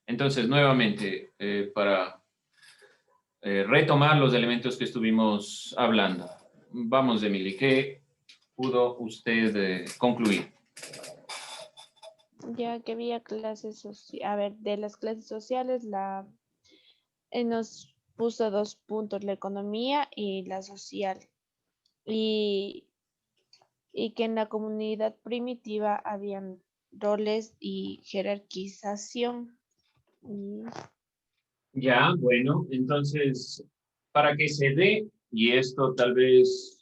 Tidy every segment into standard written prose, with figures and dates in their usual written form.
Entonces, nuevamente, para retomar los elementos que estuvimos hablando. Vamos, Emily, ¿qué pudo usted concluir? Ya que había clases sociales, a ver, de las clases sociales, nos puso 2 puntos, la economía y la social. Y, y que en la comunidad primitiva habían roles y jerarquización. Y Ya, bueno, entonces, para que se dé, y esto tal vez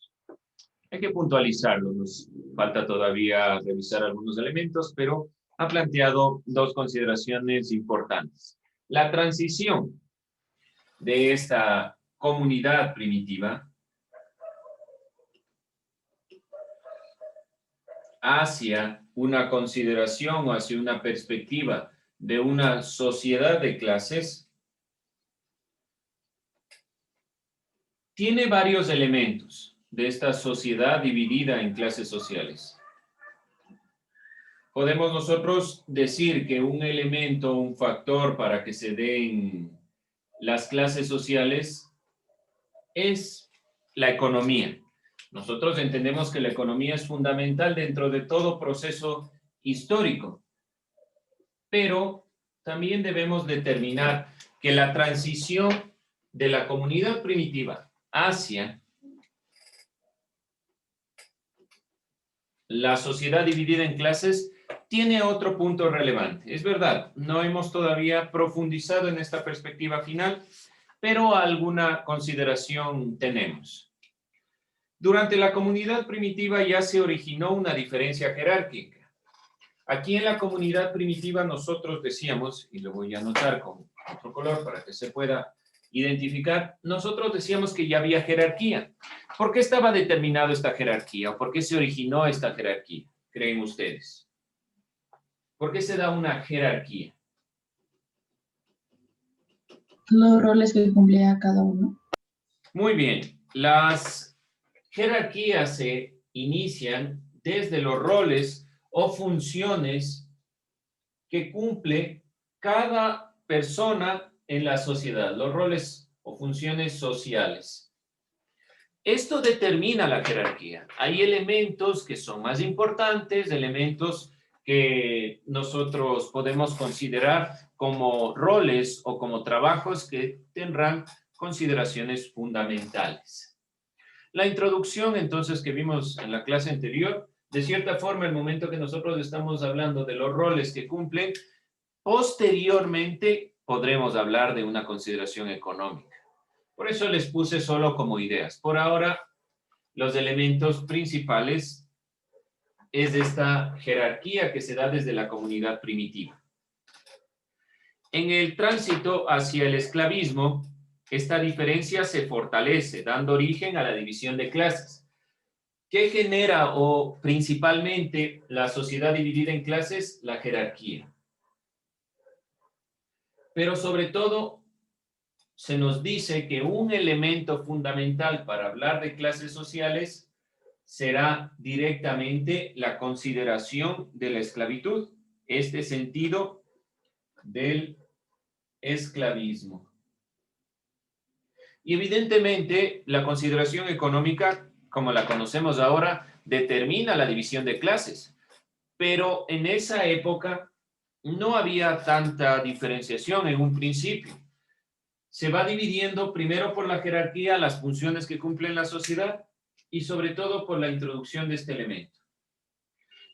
hay que puntualizarlo, nos falta todavía revisar algunos elementos, pero ha planteado dos consideraciones importantes. La transición de esta comunidad primitiva hacia una consideración o hacia una perspectiva de una sociedad de clases tiene varios elementos de esta sociedad dividida en clases sociales. Podemos nosotros decir que un elemento, un factor para que se den las clases sociales es la economía. Nosotros entendemos que la economía es fundamental dentro de todo proceso histórico, pero también debemos determinar que la transición de la comunidad primitiva hacia la sociedad dividida en clases tiene otro punto relevante. Es verdad, no hemos todavía profundizado en esta perspectiva final, pero alguna consideración tenemos. Durante la comunidad primitiva ya se originó una diferencia jerárquica. Aquí en la comunidad primitiva nosotros decíamos, y lo voy a anotar con otro color para que se pueda identificar, nosotros decíamos que ya había jerarquía. ¿Por qué estaba determinada esta jerarquía? ¿O por qué se originó esta jerarquía? ¿Creen ustedes? ¿Por qué se da una jerarquía? Los roles que cumplía cada uno. Muy bien. Las jerarquías se inician desde los roles o funciones que cumple cada persona en la sociedad, los roles o funciones sociales. Esto determina la jerarquía. Hay elementos que son más importantes, elementos que nosotros podemos considerar como roles o como trabajos que tendrán consideraciones fundamentales. La introducción, entonces, que vimos en la clase anterior, de cierta forma, el momento que nosotros estamos hablando de los roles que cumplen, posteriormente podremos hablar de una consideración económica. Por eso les puse solo como ideas. Por ahora, los elementos principales es esta jerarquía que se da desde la comunidad primitiva. En el tránsito hacia el esclavismo, esta diferencia se fortalece, dando origen a la división de clases. ¿Qué genera o principalmente la sociedad dividida en clases? La jerarquía. Pero sobre todo, se nos dice que un elemento fundamental para hablar de clases sociales será directamente la consideración de la esclavitud, este sentido del esclavismo. Y evidentemente, la consideración económica, como la conocemos ahora, determina la división de clases. Pero en esa época no había tanta diferenciación en un principio. Se va dividiendo primero por la jerarquía, las funciones que cumple la sociedad y sobre todo por la introducción de este elemento.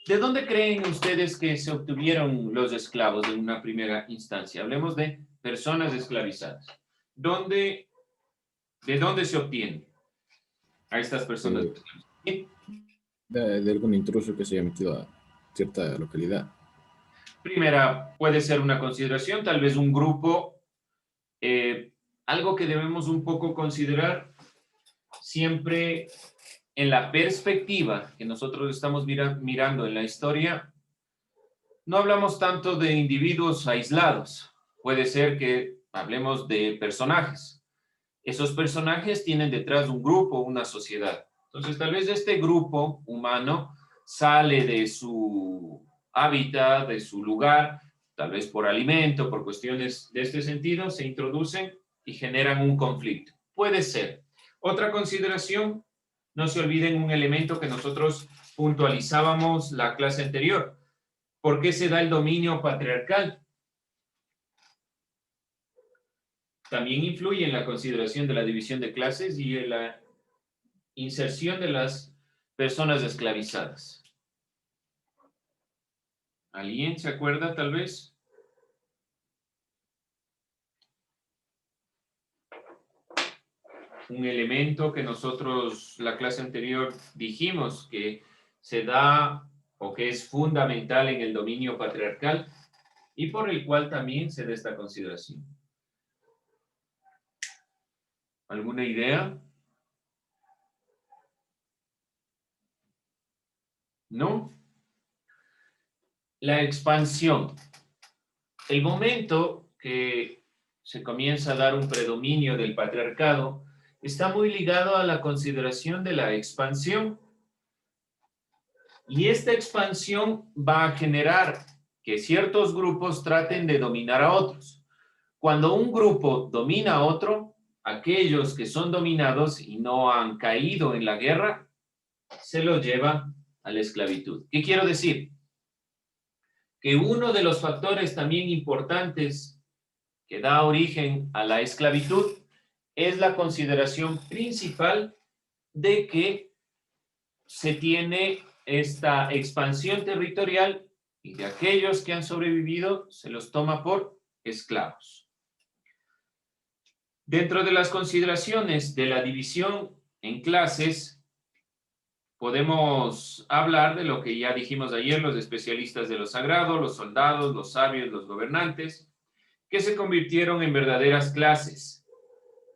¿De dónde creen ustedes que se obtuvieron los esclavos en una primera instancia? Hablemos de personas esclavizadas. ¿De dónde se obtienen a estas personas? De algún intruso que se haya metido a cierta localidad. Primera, puede ser una consideración, tal vez un grupo. Algo que debemos un poco considerar siempre en la perspectiva que nosotros estamos mirando en la historia, no hablamos tanto de individuos aislados. Puede ser que hablemos de personajes. Esos personajes tienen detrás un grupo, una sociedad. Entonces, tal vez este grupo humano sale de su hábitat, de su lugar, tal vez por alimento, por cuestiones de este sentido, se introducen y generan un conflicto. Puede ser. Otra consideración, no se olviden un elemento que nosotros puntualizábamos la clase anterior. ¿Por qué se da el dominio patriarcal? También influye en la consideración de la división de clases y en la inserción de las personas esclavizadas. ¿Alguien se acuerda tal vez? Un elemento que nosotros la clase anterior dijimos que se da o que es fundamental en el dominio patriarcal y por el cual también se da esta consideración. ¿Alguna idea? ¿No? La expansión. El momento que se comienza a dar un predominio del patriarcado está muy ligado a la consideración de la expansión. Y esta expansión va a generar que ciertos grupos traten de dominar a otros. Cuando un grupo domina a otro, aquellos que son dominados y no han caído en la guerra, se los lleva a la esclavitud. ¿Qué quiero decir? Que uno de los factores también importantes que da origen a la esclavitud es la consideración principal de que se tiene esta expansión territorial y de aquellos que han sobrevivido se los toma por esclavos. Dentro de las consideraciones de la división en clases, podemos hablar de lo que ya dijimos ayer, los especialistas de lo sagrado, los soldados, los sabios, los gobernantes, que se convirtieron en verdaderas clases.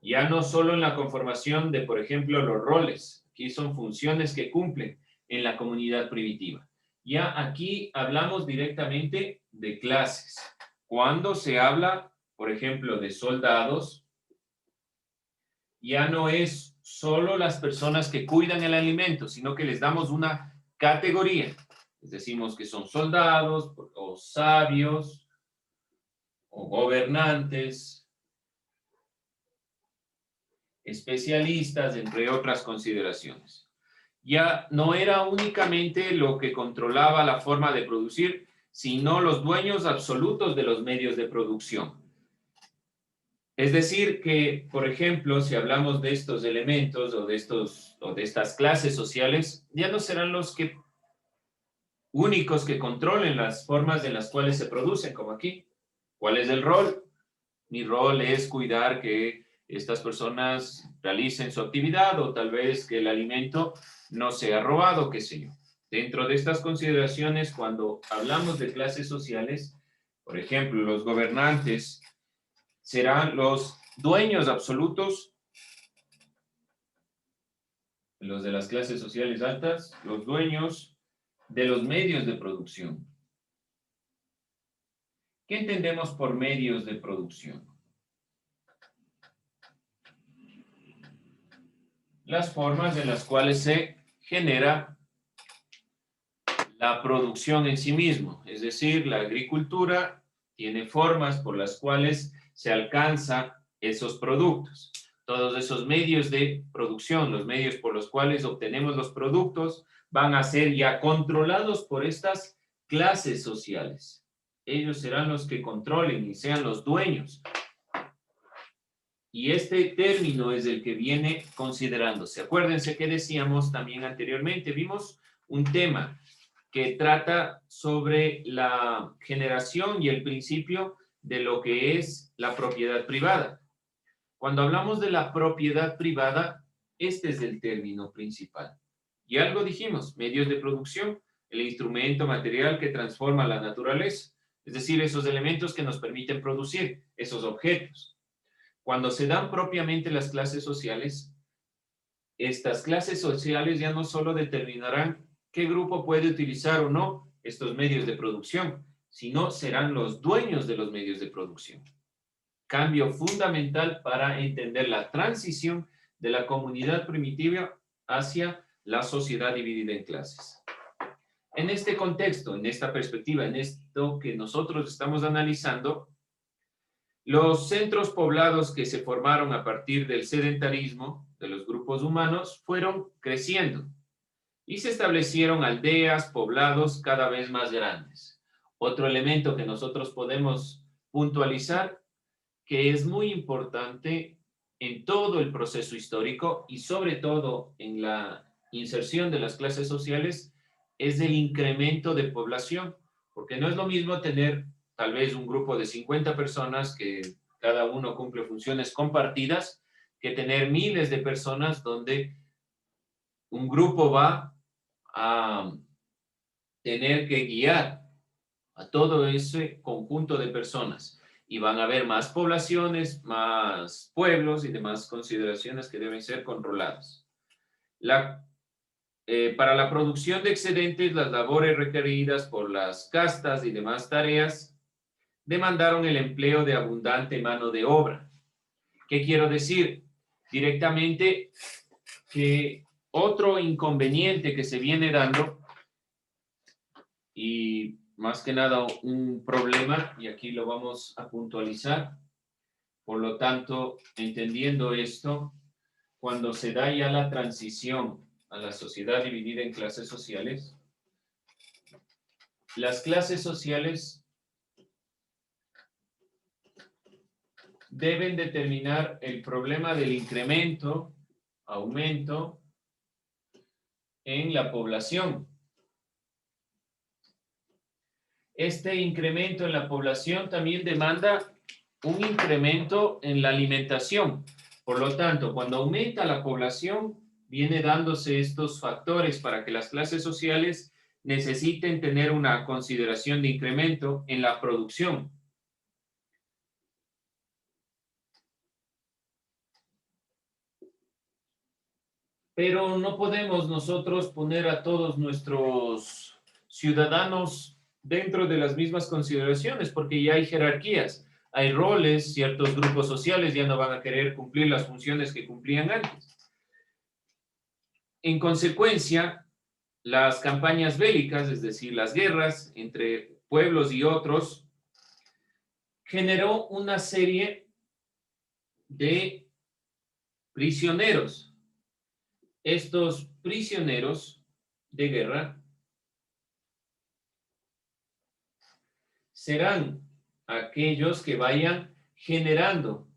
Ya no solo en la conformación de, por ejemplo, los roles, que son funciones que cumplen en la comunidad primitiva. Ya aquí hablamos directamente de clases. Cuando se habla, por ejemplo, de soldados, ya no es solo las personas que cuidan el alimento, sino que les damos una categoría. Les decimos que son soldados, o sabios, o gobernantes, especialistas, entre otras consideraciones. Ya no era únicamente lo que controlaba la forma de producir, sino los dueños absolutos de los medios de producción. Es decir que, por ejemplo, si hablamos de estos elementos o de estas clases sociales, ya no serán los únicos que controlen las formas de las cuales se producen, como aquí. ¿Cuál es el rol? Mi rol es cuidar que estas personas realicen su actividad o tal vez que el alimento no sea robado, qué sé yo. Dentro de estas consideraciones, cuando hablamos de clases sociales, por ejemplo, los gobernantes serán los dueños absolutos, los de las clases sociales altas, los dueños de los medios de producción. ¿Qué entendemos por medios de producción? Las formas en las cuales se genera la producción en sí mismo, es decir, la agricultura tiene formas por las cuales se alcanza esos productos. Todos esos medios de producción, los medios por los cuales obtenemos los productos, van a ser ya controlados por estas clases sociales. Ellos serán los que controlen y sean los dueños. Y este término es el que viene considerándose. Acuérdense que decíamos también anteriormente, vimos un tema que trata sobre la generación y el principio de lo que es la propiedad privada. Cuando hablamos de la propiedad privada, este es el término principal. Y algo dijimos, medios de producción, el instrumento material que transforma la naturaleza, es decir, esos elementos que nos permiten producir esos objetos. Cuando se dan propiamente las clases sociales, estas clases sociales ya no solo determinarán qué grupo puede utilizar o no estos medios de producción, sino serán los dueños de los medios de producción. Cambio fundamental para entender la transición de la comunidad primitiva hacia la sociedad dividida en clases. En este contexto, en esta perspectiva, en esto que nosotros estamos analizando, los centros poblados que se formaron a partir del sedentarismo de los grupos humanos fueron creciendo y se establecieron aldeas, poblados cada vez más grandes. Otro elemento que nosotros podemos puntualizar, que es muy importante en todo el proceso histórico y sobre todo en la inserción de las clases sociales, es el incremento de población, porque no es lo mismo tener tal vez un grupo de 50 personas que cada uno cumple funciones compartidas, que tener miles de personas donde un grupo va a tener que guiar a todo ese conjunto de personas. Y van a haber más poblaciones, más pueblos y demás consideraciones que deben ser controladas. Para la producción de excedentes, las labores requeridas por las castas y demás tareas demandaron el empleo de abundante mano de obra. ¿Qué quiero decir? Directamente que otro inconveniente que se viene dando, y más que nada un problema, y aquí lo vamos a puntualizar, por lo tanto, entendiendo esto, cuando se da ya la transición a la sociedad dividida en clases sociales, las clases sociales deben determinar el problema del incremento, aumento en la población. Este incremento en la población también demanda un incremento en la alimentación. Por lo tanto, cuando aumenta la población, viene dándose estos factores para que las clases sociales necesiten tener una consideración de incremento en la producción. Pero no podemos nosotros poner a todos nuestros ciudadanos dentro de las mismas consideraciones, porque ya hay jerarquías, hay roles, ciertos grupos sociales ya no van a querer cumplir las funciones que cumplían antes. En consecuencia, las campañas bélicas, es decir, las guerras entre pueblos y otros, generó una serie de prisioneros. Estos prisioneros de guerra serán aquellos que vayan generando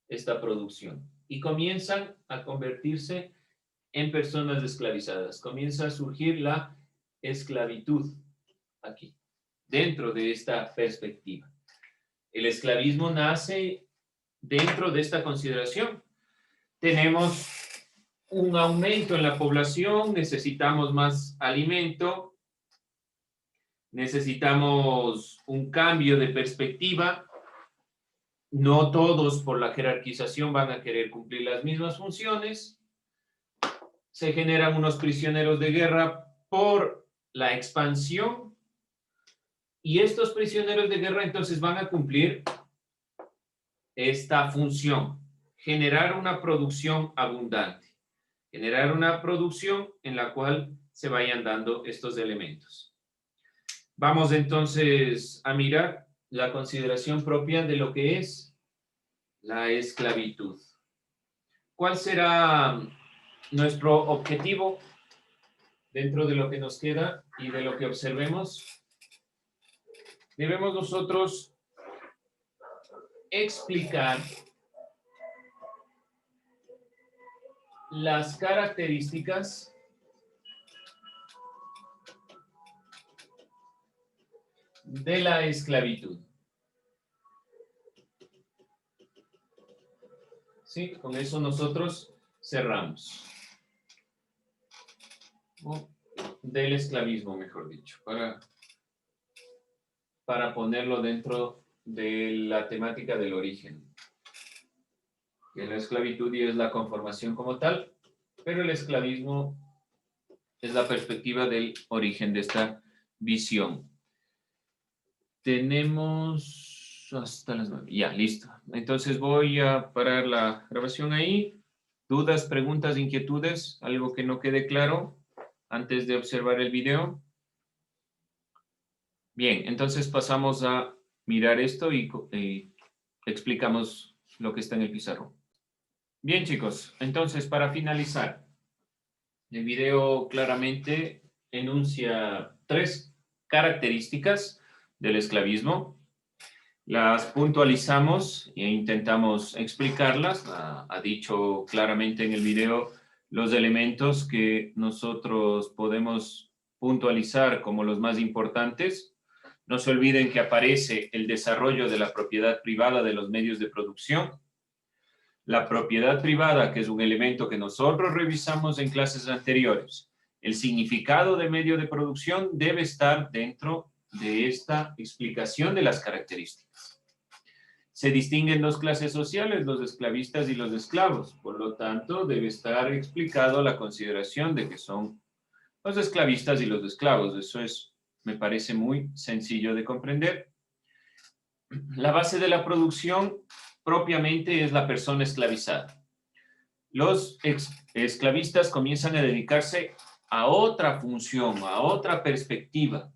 esta producción y comienzan a convertirse en personas esclavizadas. Comienza a surgir la esclavitud aquí, dentro de esta perspectiva. El esclavismo nace dentro de esta consideración. Tenemos un aumento en la población, necesitamos más alimento, necesitamos un cambio de perspectiva. No todos por la jerarquización van a querer cumplir las mismas funciones. Se generan unos prisioneros de guerra por la expansión y estos prisioneros de guerra entonces van a cumplir esta función, generar una producción abundante, generar una producción en la cual se vayan dando estos elementos. Vamos entonces a mirar la consideración propia de lo que es la esclavitud. ¿Cuál será nuestro objetivo dentro de lo que nos queda y de lo que observemos? Debemos nosotros explicar las características de la esclavitud. Sí, con eso nosotros cerramos. Del esclavismo, mejor dicho, para ponerlo dentro de la temática del origen. Que la esclavitud y es la conformación como tal, pero el esclavismo es la perspectiva del origen de esta visión. Tenemos hasta las 9. Ya, listo. Entonces voy a parar la grabación ahí. ¿Dudas, preguntas, inquietudes? ¿Algo que no quede claro antes de observar el video? Bien, entonces pasamos a mirar esto y explicamos lo que está en el pizarrón. Bien, chicos, entonces para finalizar, el video claramente enuncia 3 características del esclavismo. Las puntualizamos e intentamos explicarlas. Ha dicho claramente en el video los elementos que nosotros podemos puntualizar como los más importantes. No se olviden que aparece el desarrollo de la propiedad privada de los medios de producción. La propiedad privada, que es un elemento que nosotros revisamos en clases anteriores. El significado de medio de producción debe estar dentro de esta explicación de las características. Se distinguen 2 clases sociales, los esclavistas y los esclavos. Por lo tanto, debe estar explicado la consideración de que son los esclavistas y los esclavos. Eso me parece muy sencillo de comprender. La base de la producción propiamente es la persona esclavizada. Los esclavistas comienzan a dedicarse a otra función, a otra perspectiva.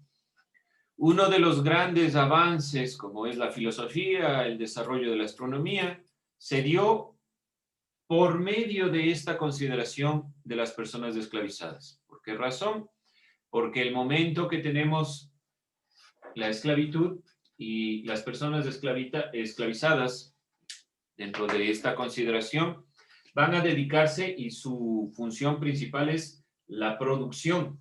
Uno de los grandes avances, como es la filosofía, el desarrollo de la astronomía, se dio por medio de esta consideración de las personas esclavizadas. ¿Por qué razón? Porque el momento que tenemos la esclavitud y las personas esclavizadas dentro de esta consideración van a dedicarse y su función principal es la producción.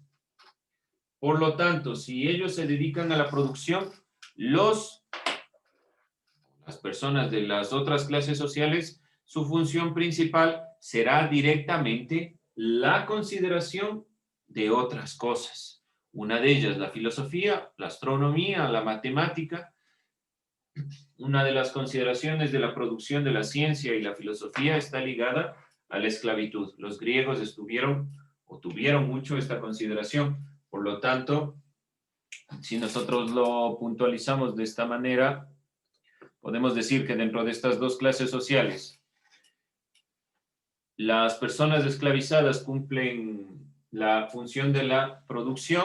Por lo tanto, si ellos se dedican a la producción, las personas de las otras clases sociales, su función principal será directamente la consideración de otras cosas. Una de ellas, la filosofía, la astronomía, la matemática. Una de las consideraciones de la producción de la ciencia y la filosofía está ligada a la esclavitud. Los griegos tuvieron mucho esta consideración. Por lo tanto, si nosotros lo puntualizamos de esta manera, podemos decir que dentro de estas 2 clases sociales, las personas esclavizadas cumplen la función de la producción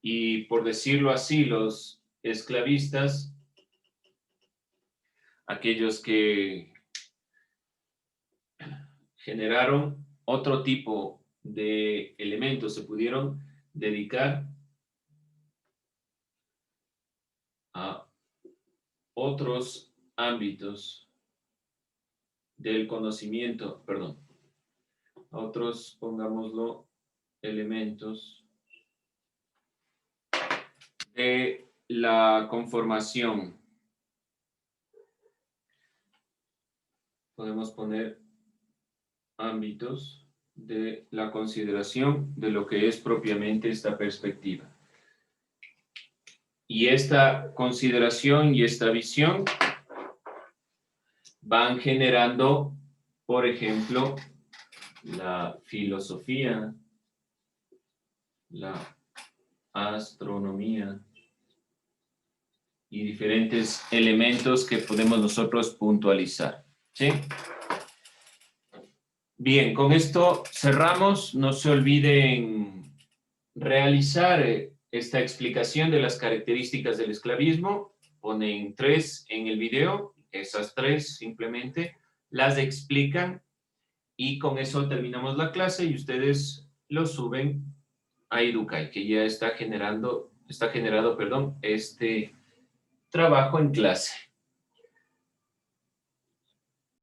y, por decirlo así, los esclavistas, aquellos que generaron otro tipo de elementos, se pudieron dedicar a otros ámbitos del conocimiento, a otros, pongámoslo, elementos de la conformación. Podemos poner ámbitos de la consideración de lo que es propiamente esta perspectiva. Y esta consideración y esta visión van generando, por ejemplo, la filosofía, la astronomía y diferentes elementos que podemos nosotros puntualizar. ¿Sí? Bien, con esto cerramos. No se olviden realizar esta explicación de las características del esclavismo. Ponen 3 en el video. Esas 3 simplemente las explican y con eso terminamos la clase y ustedes lo suben a Educay, que ya está generado este trabajo en clase.